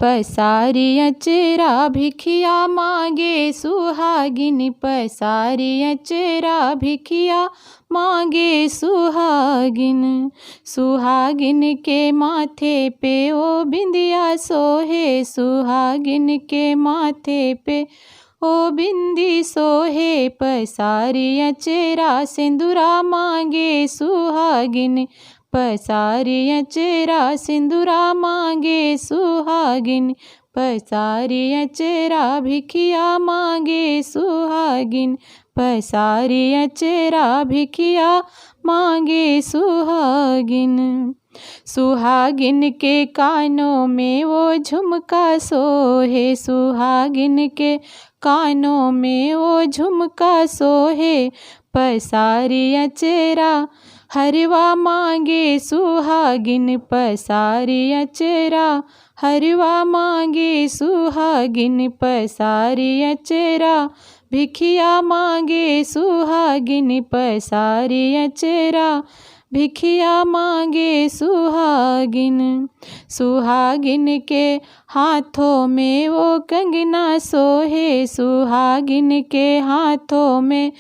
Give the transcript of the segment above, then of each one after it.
पसारी अचरा भिखिया मांगे सुहागिन, पसारी अचरा भिखिया मांगे सुहागिन। सुहागिन के माथे पे ओ बिंदिया सोहे, सुहागिन के माथे पे ओ बिंदी सोहे। पसारी अचरा सिंदूरा मांगे सुहागिन, पसारी अचरा सिंदूरा मांगे सुहागिन। पसारी अचरा भिखिया मांगे सुहागिन, पसारी अचरा भिखिया मांगे सुहागिन। सुहागिन के कानों में वो झुमका सोहे, सुहागिन के कानों में वो झुमका सोहे। पसारी अचरा हरवा मांगे सुहागिन, पसारी अचरा हरवा मांगे सुहागिन। पसारी अचरा भिखिया मांगे सुहागिन, पसारी अचरा भिखिया मांगे सुहागिन। सुहागिन के हाथों में वो कंगना सोहे, सुहागिन के हाथों में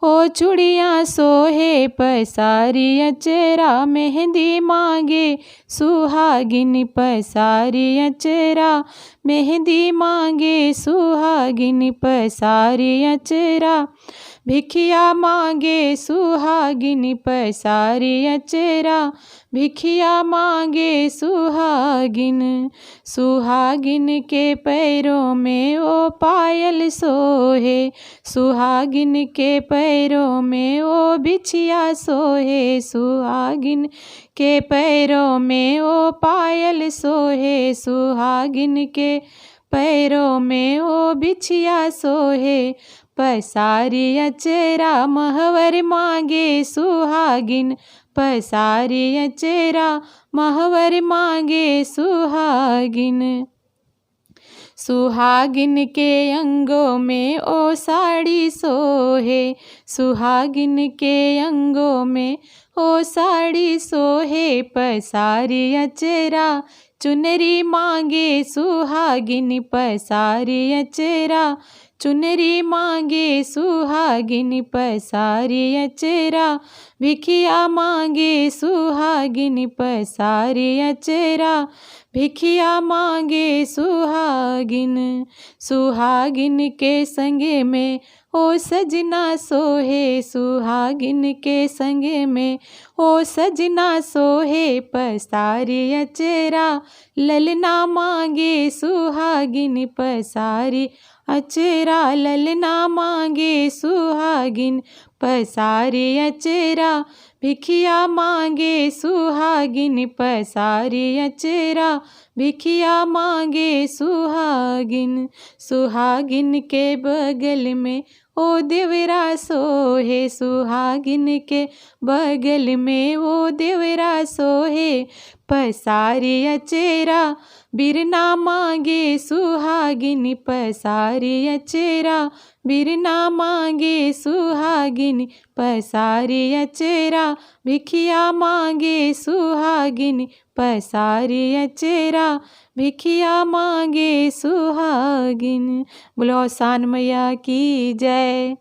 वो चूड़ियाँ सोहे। पसारी अचरा मेहंदी मांगे सुहागिन, पसारी अचरा मेहंदी मांगे सुहागिन। पसारी अचरा भिखिया मांगे सुहागिन, पसारी अचरा भिखिया मांगे सुहागिन। सुहागिन के पैरों में ओ पायल सोहे, सुहागिन के पैरों में ओ बिछिया सोहे। सुहागिन के पैरों में ओ पायल सोहे, सुहागिन के पैरों में ओ बिछिया सोहे। पसारी अचरा महवर मांगे सुहागिन, पसारी अचरा महवर मांगे सुहागिन। सुहागिन के अंगों में ओ साड़ी सोहे, सुहागिन के अंगों में ओ साड़ी सोहे। पसारी अचरा चुनरी मांगे सुहागिन, पसारी अचरा चुनरी मांगे सुहागिन। पसारी अचरा भिखिया मांगे सुहागिन, पसारी अचरा भिखिया मांगे सुहागिन। सुहागिन के संगे में ओ सजना सोहे, सुहागिन के संगे में ओ सजना सोहे। पसारी अचरा ललना मांगे सुहागिन, पसारी अचरा ललना मांगे सुहागिन। पसारी अचरा भिखिया मांगे सुहागिन, पसारी अचरा भिखिया मांगे सुहागिन। सुहागिन के बगल में ओ देवरा सोहे, सुहागिन के बगल में ओ देवरा सोहे। पसारी अचरा बिरना मांगे सुहागिन, पसारी अचरा बिरना मांगे सुहागिन। पसारी अचरा भिखिया मांगे सुहागिन, पसारी अचरा भिखिया मांगे सुहागिन। बोलो आसान मैया की जय।